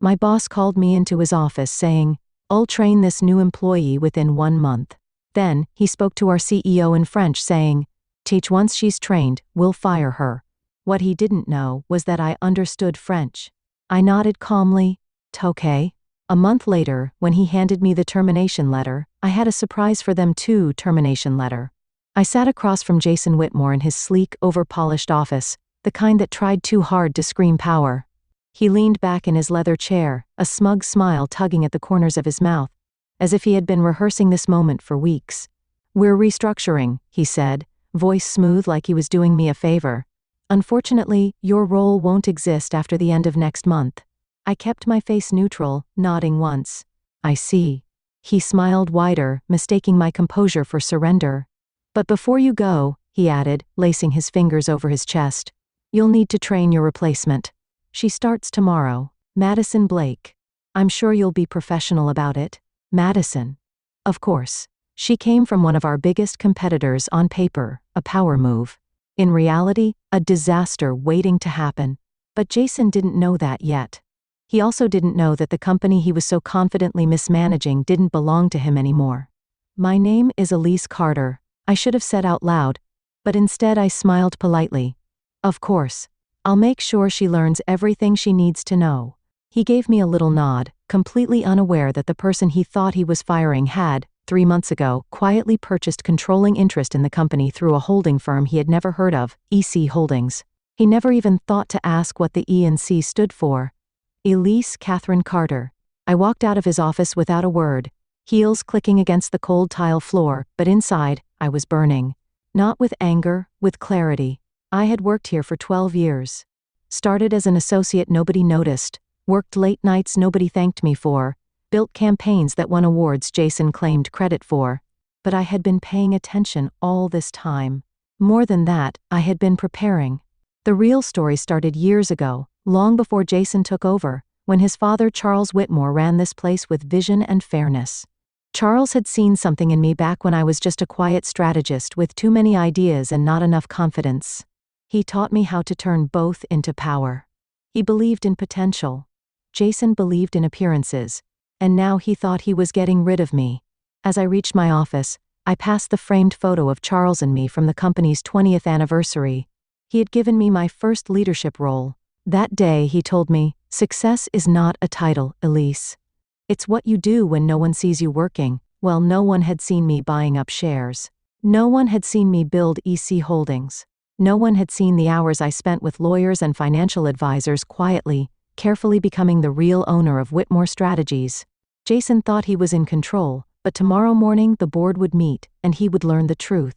My boss called me into his office saying, "I'll train this new employee within 1 month." Then, he spoke to our CEO in French saying, "Teach once she's trained, we'll fire her." What he didn't know was that I understood French. I nodded calmly, "Okay." A month later, when he handed me the termination letter, I had a surprise for them too. Termination letter. I sat across from Jason Whitmore in his sleek, over-polished office, the kind that tried too hard to scream power. He leaned back in his leather chair, a smug smile tugging at the corners of his mouth, as if he had been rehearsing this moment for weeks. "We're restructuring," he said, voice smooth like he was doing me a favor. "Unfortunately, your role won't exist after the end of next month." I kept my face neutral, nodding once. "I see." He smiled wider, mistaking my composure for surrender. "But before you go," he added, lacing his fingers over his chest, "you'll need to train your replacement. She starts tomorrow. Madison Blake. I'm sure you'll be professional about it." Madison. Of course. She came from one of our biggest competitors. On paper, a power move. In reality, a disaster waiting to happen. But Jason didn't know that yet. He also didn't know that the company he was so confidently mismanaging didn't belong to him anymore. "My name is Elise Carter," I should have said out loud, but instead I smiled politely. "Of course. I'll make sure she learns everything she needs to know." He gave me a little nod, completely unaware that the person he thought he was firing had, 3 months ago, quietly purchased controlling interest in the company through a holding firm he had never heard of, EC Holdings. He never even thought to ask what the E and C stood for. Elise Catherine Carter. I walked out of his office without a word, heels clicking against the cold tile floor, but inside, I was burning. Not with anger, with clarity. I had worked here for 12 years. Started as an associate nobody noticed, worked late nights nobody thanked me for, built campaigns that won awards Jason claimed credit for. But I had been paying attention all this time. More than that, I had been preparing. The real story started years ago, long before Jason took over, when his father Charles Whitmore ran this place with vision and fairness. Charles had seen something in me back when I was just a quiet strategist with too many ideas and not enough confidence. He taught me how to turn both into power. He believed in potential. Jason believed in appearances. And now he thought he was getting rid of me. As I reached my office, I passed the framed photo of Charles and me from the company's 20th anniversary. He had given me my first leadership role. That day he told me, "Success is not a title, Elise. It's what you do when no one sees you working." Well, no one had seen me buying up shares. No one had seen me build EC Holdings. No one had seen the hours I spent with lawyers and financial advisors quietly, carefully becoming the real owner of Whitmore Strategies. Jason thought he was in control, but tomorrow morning the board would meet, and he would learn the truth.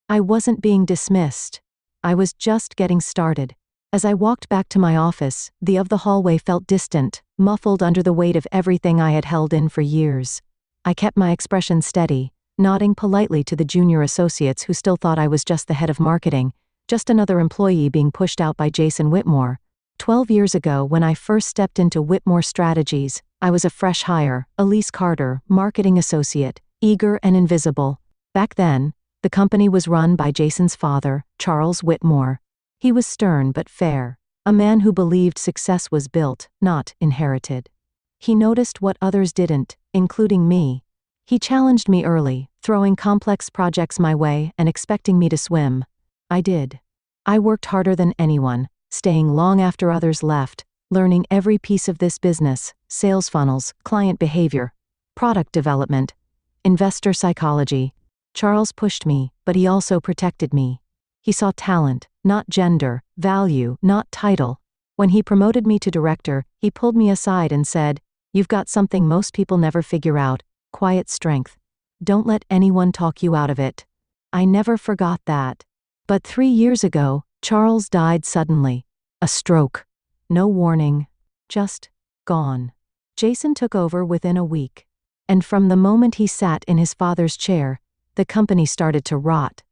I wasn't being dismissed. I was just getting started. As I walked back to my office, the hallway felt distant, muffled under the weight of everything I had held in for years. I kept my expression steady, nodding politely to the junior associates who still thought I was just the head of marketing, just another employee being pushed out by Jason Whitmore. 12 years ago, when I first stepped into Whitmore Strategies, I was a fresh hire, Elise Carter, marketing associate, eager and invisible. Back then, the company was run by Jason's father, Charles Whitmore. He was stern but fair, a man who believed success was built, not inherited. He noticed what others didn't, including me. He challenged me early, throwing complex projects my way and expecting me to swim. I did. I worked harder than anyone, staying long after others left, learning every piece of this business, sales funnels, client behavior, product development, investor psychology. Charles pushed me, but he also protected me. He saw talent, not gender, value, not title. When he promoted me to director, he pulled me aside and said, "You've got something most people never figure out, quiet strength. Don't let anyone talk you out of it." I never forgot that. But 3 years ago, Charles died suddenly. A stroke. No warning. Just gone. Jason took over within a week. And from the moment he sat in his father's chair, the company started to rot.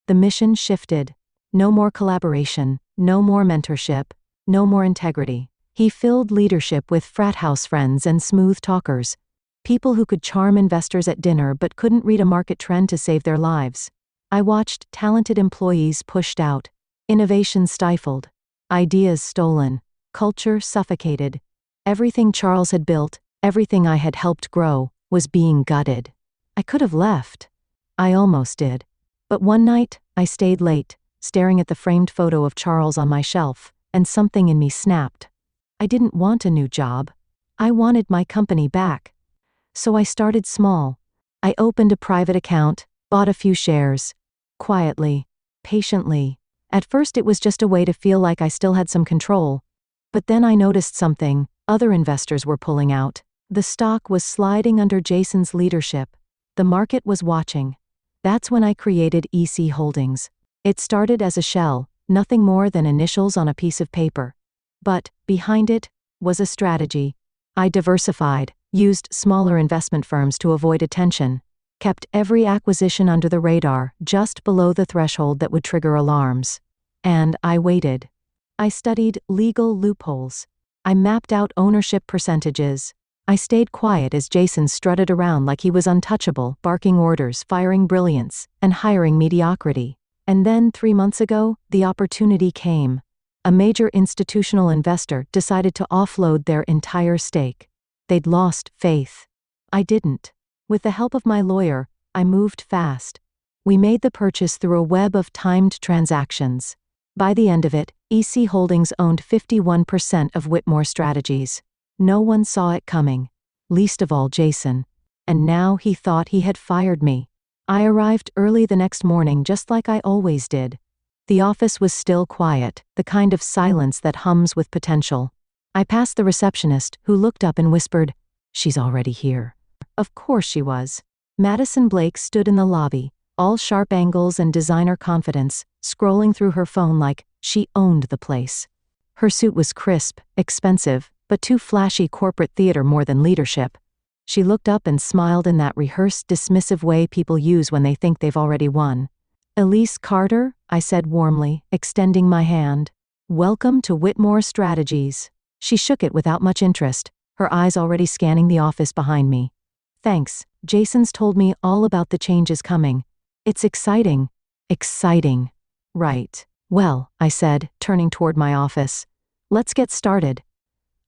The mission shifted. No more collaboration, no more mentorship, no more integrity. He filled leadership with frat house friends and smooth talkers. People who could charm investors at dinner but couldn't read a market trend to save their lives. I watched talented employees pushed out, innovation stifled, ideas stolen, culture suffocated. Everything Charles had built, everything I had helped grow, was being gutted. I could have left. I almost did. But one night, I stayed late, staring at the framed photo of Charles on my shelf, and something in me snapped. I didn't want a new job. I wanted my company back. So I started small. I opened a private account, bought a few shares. Quietly, patiently. At first it was just a way to feel like I still had some control. But then I noticed something. Other investors were pulling out. The stock was sliding under Jason's leadership. The market was watching. That's when I created EC Holdings. It started as a shell, nothing more than initials on a piece of paper. But, behind it, was a strategy. I diversified, used smaller investment firms to avoid attention, kept every acquisition under the radar, just below the threshold that would trigger alarms. And I waited. I studied legal loopholes. I mapped out ownership percentages. I stayed quiet as Jason strutted around like he was untouchable, barking orders, firing brilliance, and hiring mediocrity. And then 3 months ago, the opportunity came. A major institutional investor decided to offload their entire stake. They'd lost faith. I didn't. With the help of my lawyer, I moved fast. We made the purchase through a web of timed transactions. By the end of it, EC Holdings owned 51% of Whitmore Strategies. No one saw it coming. Least of all Jason. And now he thought he had fired me. I arrived early the next morning just like I always did. The office was still quiet, the kind of silence that hums with potential. I passed the receptionist, who looked up and whispered, "She's already here." Of course she was. Madison Blake stood in the lobby, all sharp angles and designer confidence, scrolling through her phone like she owned the place. Her suit was crisp, expensive, but too flashy corporate theater more than leadership. She looked up and smiled in that rehearsed, dismissive way people use when they think they've already won. "Elise Carter," I said warmly, extending my hand. "Welcome to Whitmore Strategies." She shook it without much interest, her eyes already scanning the office behind me. "Thanks, Jason's told me all about the changes coming. It's exciting." "Exciting. Right. Well," I said, turning toward my office. "Let's get started.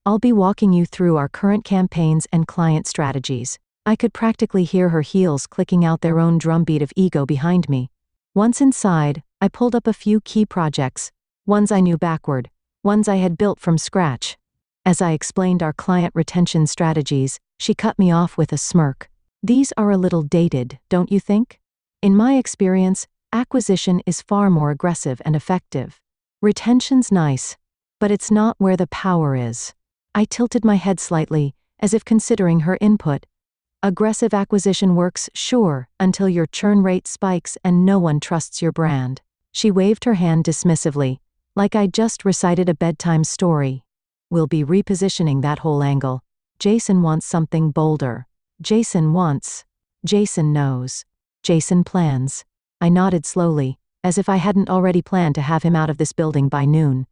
I'll be walking you through our current campaigns and client strategies." I could practically hear her heels clicking out their own drumbeat of ego behind me. Once inside, I pulled up a few key projects, ones I knew backward, ones I had built from scratch. As I explained our client retention strategies, she cut me off with a smirk. "These are a little dated, don't you think? In my experience, acquisition is far more aggressive and effective. Retention's nice, but it's not where the power is." I tilted my head slightly, as if considering her input. "Aggressive acquisition works, sure, until your churn rate spikes and no one trusts your brand." She waved her hand dismissively, like I'd just recited a bedtime story. "We'll be repositioning that whole angle. Jason wants something bolder. Jason knows. Jason plans." I nodded slowly, as if I hadn't already planned to have him out of this building by noon.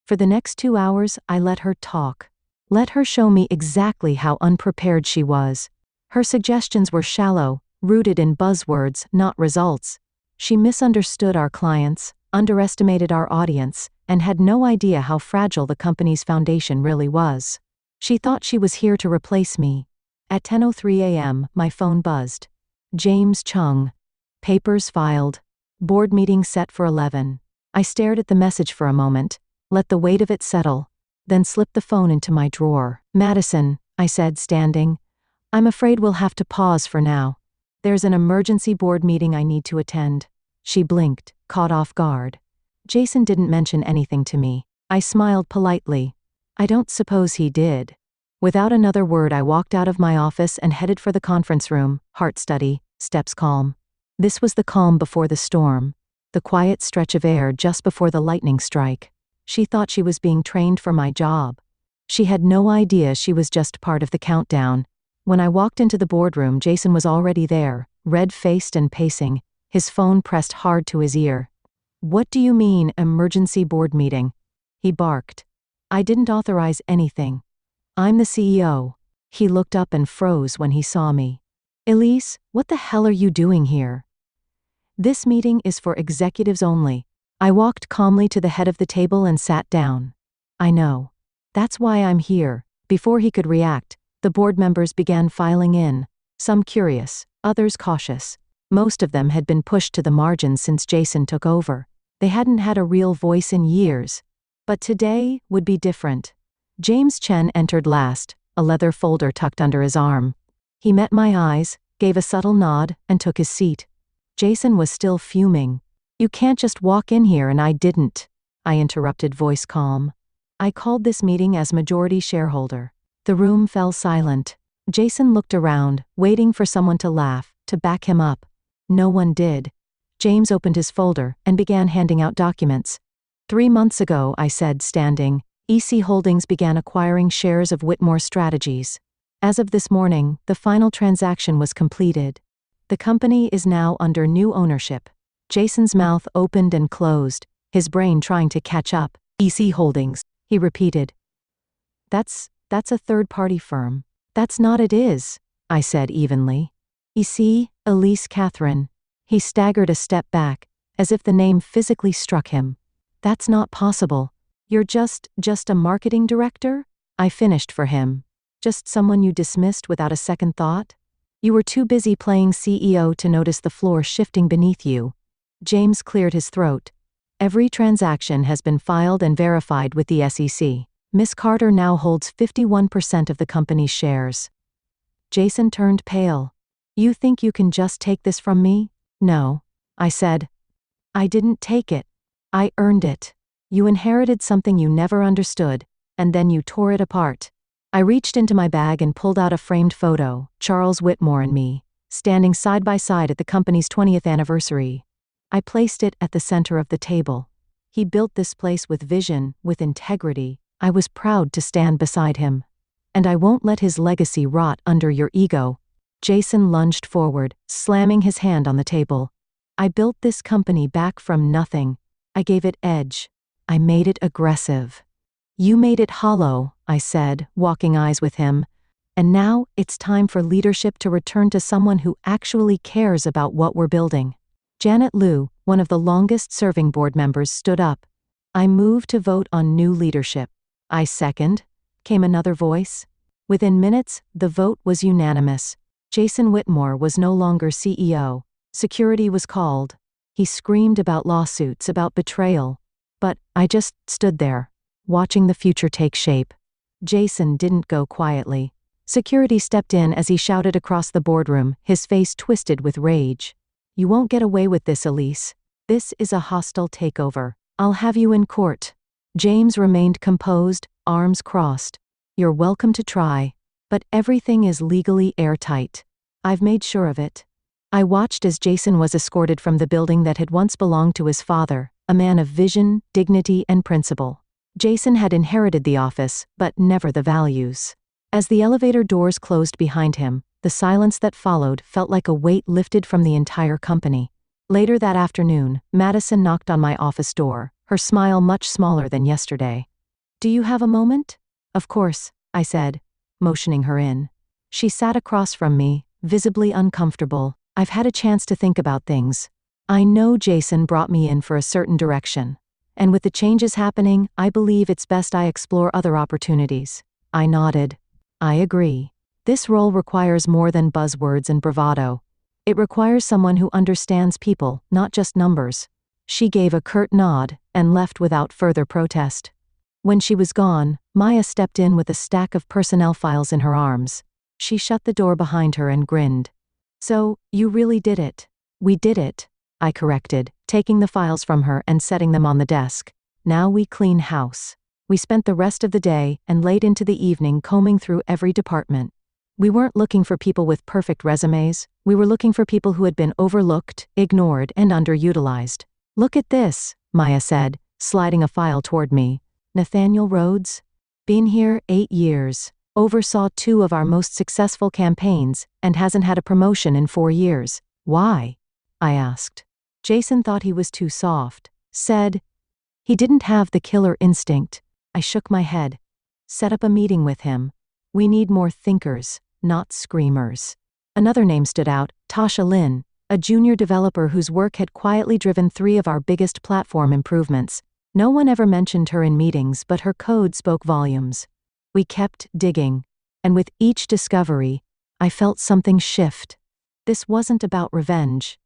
For the next 2 hours, I let her talk. Let her show me exactly how unprepared she was. Her suggestions were shallow, rooted in buzzwords, not results. She misunderstood our clients, underestimated our audience, and had no idea how fragile the company's foundation really was. She thought she was here to replace me. At 10:03 a.m., my phone buzzed. James Chung. Papers filed. Board meeting set for 11. I stared at the message for a moment, let the weight of it settle, then slipped the phone into my drawer. "Madison," I said, standing, "I'm afraid we'll have to pause for now. There's an emergency board meeting I need to attend." She blinked, caught off guard. Jason didn't mention anything to me. I smiled politely. I don't suppose he did. Without another word, I walked out of my office and headed for the conference room, heart steady, steps calm. This was the calm before the storm, the quiet stretch of air just before the lightning strike. She thought she was being trained for my job. She had no idea she was just part of the countdown. When I walked into the boardroom, Jason was already there, red-faced and pacing, his phone pressed hard to his ear. "What do you mean, emergency board meeting?" he barked. "I didn't authorize anything. I'm the CEO." He looked up and froze when he saw me. "Elise, what the hell are you doing here?" "This meeting is for executives only." I walked calmly to the head of the table and sat down. "I know. That's why I'm here, Before he could react, the board members began filing in, some curious, others cautious. Most of them had been pushed to the margins since Jason took over. They hadn't had a real voice in years. But today would be different. James Chen entered last, a leather folder tucked under his arm. He met my eyes, gave a subtle nod, and took his seat. Jason was still fuming. "You can't just walk in here and I didn't," I interrupted, voice calm. "I called this meeting as majority shareholder." The room fell silent. Jason looked around, waiting for someone to laugh, to back him up. No one did. James opened his folder and began handing out documents. 3 months ago, I said, standing, EC Holdings began acquiring shares of Whitmore Strategies. As of this morning, the final transaction was completed. The company is now under new ownership. Jason's mouth opened and closed, his brain trying to catch up. EC Holdings, he repeated. That's a third-party firm. That's not it is, I said evenly. EC, Elise Catherine. He staggered a step back, as if the name physically struck him. That's not possible. You're just a marketing director? I finished for him. Just someone you dismissed without a second thought? You were too busy playing CEO to notice the floor shifting beneath you. James cleared his throat. Every transaction has been filed and verified with the SEC. Miss Carter now holds 51% of the company's shares. Jason turned pale. You think you can just take this from me? No, I said. I didn't take it. I earned it. You inherited something you never understood, and then you tore it apart. I reached into my bag and pulled out a framed photo, Charles Whitmore and me, standing side by side at the company's 20th anniversary. I placed it at the center of the table. He built this place with vision, with integrity. I was proud to stand beside him. And I won't let his legacy rot under your ego. Jason lunged forward, slamming his hand on the table. I built this company back from nothing. I gave it edge. I made it aggressive. You made it hollow, I said, walking eyes with him. And now it's time for leadership to return to someone who actually cares about what we're building. Janet Liu, one of the longest-serving board members, stood up. I move to vote on new leadership. I second, came another voice. Within minutes, the vote was unanimous. Jason Whitmore was no longer CEO. Security was called. He screamed about lawsuits, about betrayal. But I just stood there, watching the future take shape. Jason didn't go quietly. Security stepped in as he shouted across the boardroom, his face twisted with rage. You won't get away with this, Elise. This is a hostile takeover. I'll have you in court. James remained composed, arms crossed. You're welcome to try. But everything is legally airtight. I've made sure of it. I watched as Jason was escorted from the building that had once belonged to his father, a man of vision, dignity, and principle. Jason had inherited the office, but never the values. As the elevator doors closed behind him, the silence that followed felt like a weight lifted from the entire company. Later that afternoon, Madison knocked on my office door, her smile much smaller than yesterday. Do you have a moment? Of course, I said, motioning her in. She sat across from me, visibly uncomfortable. I've had a chance to think about things. I know Jason brought me in for a certain direction. And with the changes happening, I believe it's best I explore other opportunities. I nodded. I agree. This role requires more than buzzwords and bravado. It requires someone who understands people, not just numbers. She gave a curt nod and left without further protest. When she was gone, Maya stepped in with a stack of personnel files in her arms. She shut the door behind her and grinned. So, you really did it. We did it, I corrected, taking the files from her and setting them on the desk. Now we clean house. We spent the rest of the day and late into the evening combing through every department. We weren't looking for people with perfect resumes. We were looking for people who had been overlooked, ignored, and underutilized. Look at this, Maya said, sliding a file toward me. Nathaniel Rhodes? Been here 8 years. Oversaw 2 of our most successful campaigns, and hasn't had a promotion in 4 years. Why? I asked. Jason thought he was too soft. Said, he didn't have the killer instinct. I shook my head. Set up a meeting with him. We need more thinkers, not screamers. Another name stood out, Tasha Lin, a junior developer whose work had quietly driven 3 of our biggest platform improvements. No one ever mentioned her in meetings, but her code spoke volumes. We kept digging, and with each discovery, I felt something shift. This wasn't about revenge.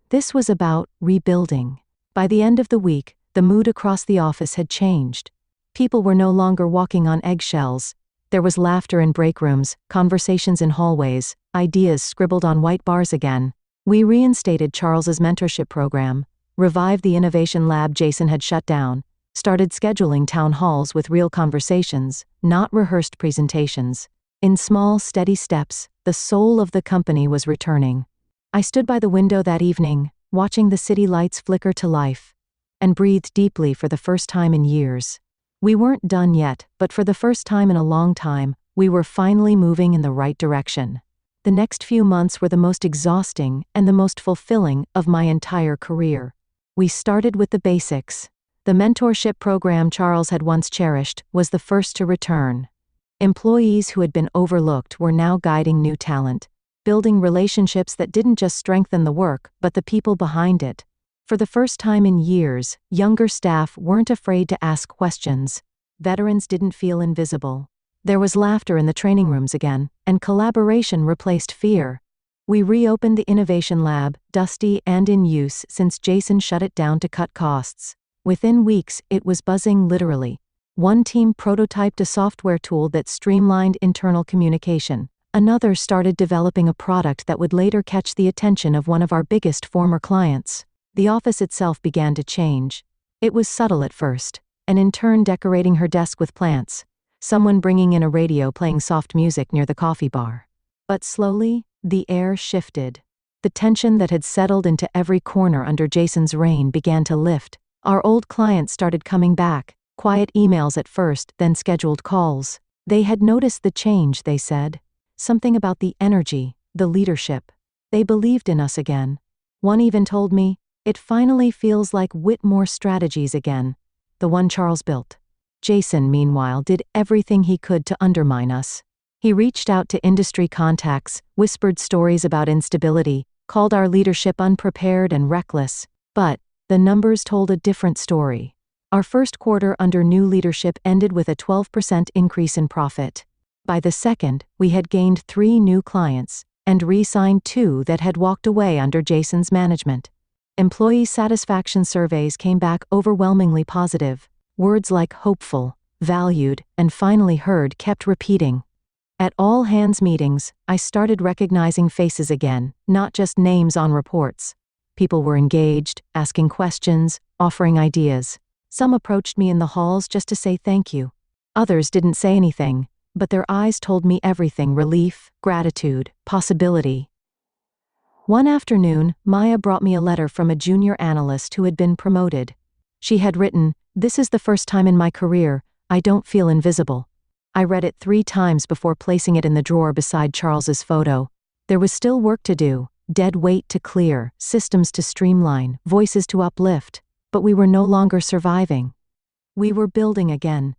This was about rebuilding. By the end of the week, the mood across the office had changed. People were no longer walking on eggshells. There was laughter in break rooms, conversations in hallways, ideas scribbled on white bars again. We reinstated Charles's mentorship program, revived the innovation lab Jason had shut down, started scheduling town halls with real conversations, not rehearsed presentations. In small, steady steps, the soul of the company was returning. I stood by the window that evening, watching the city lights flicker to life, and breathed deeply for the first time in years. We weren't done yet, but for the first time in a long time, we were finally moving in the right direction. The next few months were the most exhausting and the most fulfilling of my entire career. We started with the basics. The mentorship program Charles had once cherished was the first to return. Employees who had been overlooked were now guiding new talent, building relationships that didn't just strengthen the work, but the people behind it. For the first time in years, younger staff weren't afraid to ask questions. Veterans didn't feel invisible. There was laughter in the training rooms again, and collaboration replaced fear. We reopened the innovation lab, dusty and in use since Jason shut it down to cut costs. Within weeks, it was buzzing literally. One team prototyped a software tool that streamlined internal communication. Another started developing a product that would later catch the attention of one of our biggest former clients. The office itself began to change. It was subtle at first, an intern decorating her desk with plants, someone bringing in a radio playing soft music near the coffee bar. But slowly, the air shifted. The tension that had settled into every corner under Jason's reign began to lift. Our old clients started coming back, quiet emails at first, then scheduled calls. They had noticed the change, they said. Something about the energy, the leadership. They believed in us again. One even told me, "It finally feels like Whitmore Strategies again, the one Charles built." Jason, meanwhile, did everything he could to undermine us. He reached out to industry contacts, whispered stories about instability, called our leadership unprepared and reckless. But the numbers told a different story. Our first quarter under new leadership ended with a 12% increase in profit. By the second, we had gained 3 new clients, and re-signed 2 that had walked away under Jason's management. Employee satisfaction surveys came back overwhelmingly positive. Words like hopeful, valued, and finally heard kept repeating. At all hands meetings, I started recognizing faces again, not just names on reports. People were engaged, asking questions, offering ideas. Some approached me in the halls just to say thank you. Others didn't say anything, but their eyes told me everything: relief, gratitude, possibility. One afternoon, Maya brought me a letter from a junior analyst who had been promoted. She had written, "This is the first time in my career I don't feel invisible." I read it 3 times before placing it in the drawer beside Charles's photo. There was still work to do, dead weight to clear, systems to streamline, voices to uplift, but we were no longer surviving. We were building again.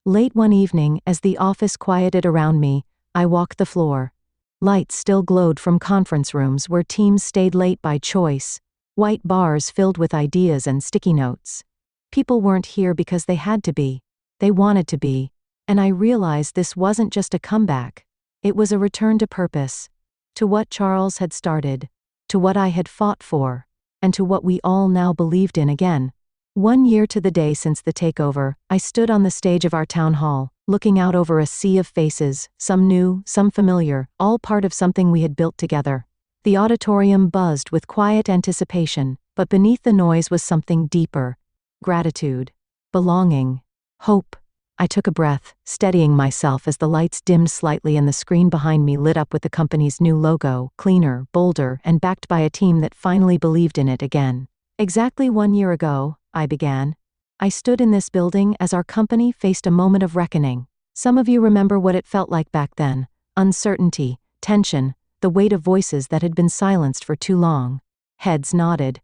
Late one evening, as the office quieted around me, I walked the floor. Lights still glowed from conference rooms where teams stayed late by choice, white bars filled with ideas and sticky notes. People weren't here because they had to be. They wanted to be. And I realized this wasn't just a comeback. It was a return to purpose. To what Charles had started. To what I had fought for. And to what we all now believed in again. 1 year to the day since the takeover, I stood on the stage of our town hall, looking out over a sea of faces, some new, some familiar, all part of something we had built together. The auditorium buzzed with quiet anticipation, but beneath the noise was something deeper. Gratitude. Belonging. Hope. I took a breath, steadying myself as the lights dimmed slightly and the screen behind me lit up with the company's new logo, cleaner, bolder, and backed by a team that finally believed in it again. Exactly 1 year ago, I began. I stood in this building as our company faced a moment of reckoning. Some of you remember what it felt like back then: uncertainty, tension, the weight of voices that had been silenced for too long. Heads nodded.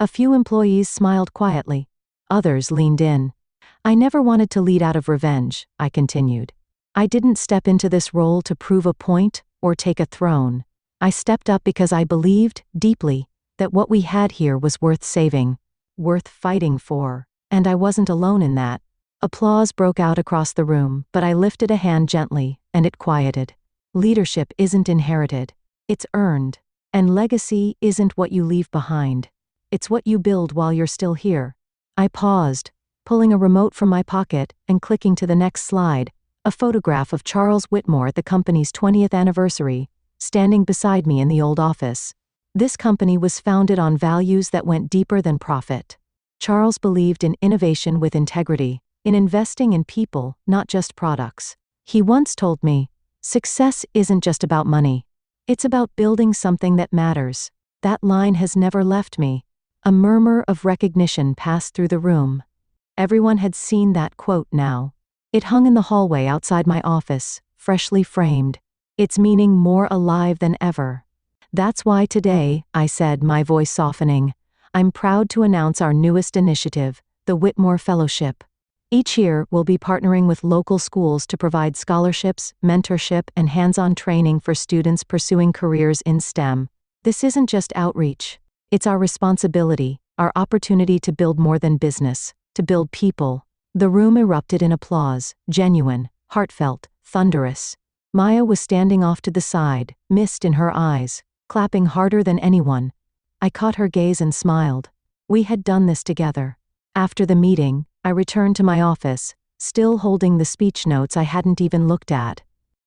A few employees smiled quietly. Others leaned in. I never wanted to lead out of revenge, I continued. I didn't step into this role to prove a point or take a throne. I stepped up because I believed, deeply, that what we had here was worth saving, worth fighting for, and I wasn't alone in that. Applause broke out across the room, but I lifted a hand gently, and it quieted. Leadership isn't inherited. It's earned. And legacy isn't what you leave behind. It's what you build while you're still here. I paused, pulling a remote from my pocket and clicking to the next slide, a photograph of Charles Whitmore at the company's 20th anniversary, standing beside me in the old office. This company was founded on values that went deeper than profit. Charles believed in innovation with integrity, in investing in people, not just products. He once told me, "Success isn't just about money. It's about building something that matters." That line has never left me. A murmur of recognition passed through the room. Everyone had seen that quote now. It hung in the hallway outside my office, freshly framed, its meaning more alive than ever. "That's why today," I said, my voice softening, "I'm proud to announce our newest initiative, the Whitmore Fellowship. Each year, we'll be partnering with local schools to provide scholarships, mentorship, and hands-on training for students pursuing careers in STEM. This isn't just outreach. It's our responsibility, our opportunity to build more than business, to build people." The room erupted in applause, genuine, heartfelt, thunderous. Maya was standing off to the side, mist in her eyes, clapping harder than anyone. I caught her gaze and smiled. We had done this together. After the meeting, I returned to my office, still holding the speech notes I hadn't even looked at.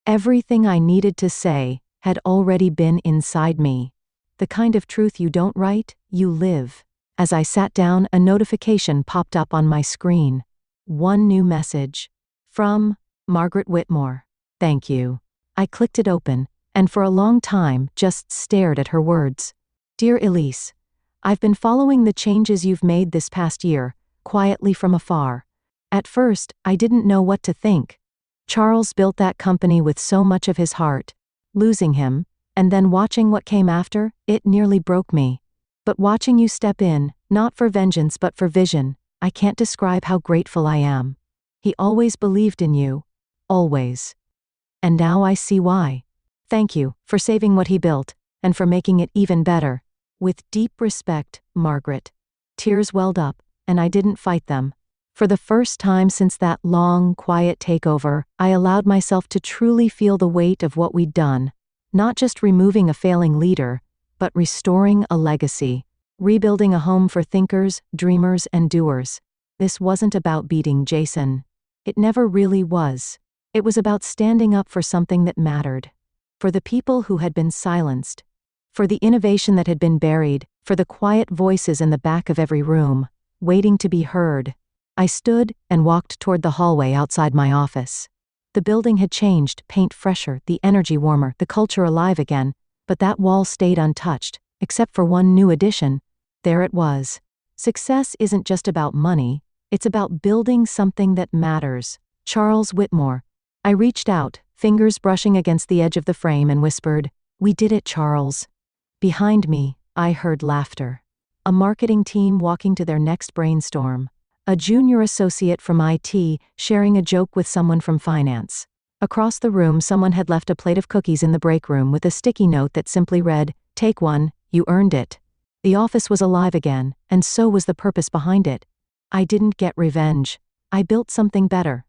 Everything I needed to say had already been inside me. The kind of truth you don't write, you live. As I sat down, a notification popped up on my screen. One new message. From Margaret Whitmore. "Thank you." I clicked it open, and for a long time just stared at her words. "Dear Elise, I've been following the changes you've made this past year, quietly from afar. At first, I didn't know what to think. Charles built that company with so much of his heart. Losing him, and then watching what came after, it nearly broke me. But watching you step in, not for vengeance but for vision, I can't describe how grateful I am. He always believed in you. Always. And now I see why. Thank you for saving what he built, and for making it even better. With deep respect, Margaret." Tears welled up, and I didn't fight them. For the first time since that long, quiet takeover, I allowed myself to truly feel the weight of what we'd done. Not just removing a failing leader, but restoring a legacy. Rebuilding a home for thinkers, dreamers, and doers. This wasn't about beating Jason. It never really was. It was about standing up for something that mattered. For the people who had been silenced. For the innovation that had been buried. For the quiet voices in the back of every room, waiting to be heard. I stood and walked toward the hallway outside my office. The building had changed, paint fresher, the energy warmer, the culture alive again, but that wall stayed untouched, except for one new addition. There it was. Success isn't just about money, it's about building something that matters. Charles Whitmore. I reached out, fingers brushing against the edge of the frame, and whispered, "We did it, Charles." Behind me, I heard laughter. A marketing team walking to their next brainstorm. A junior associate from IT sharing a joke with someone from finance. Across the room, someone had left a plate of cookies in the break room with a sticky note that simply read, "Take one, you earned it." The office was alive again, and so was the purpose behind it. I didn't get revenge. I built something better.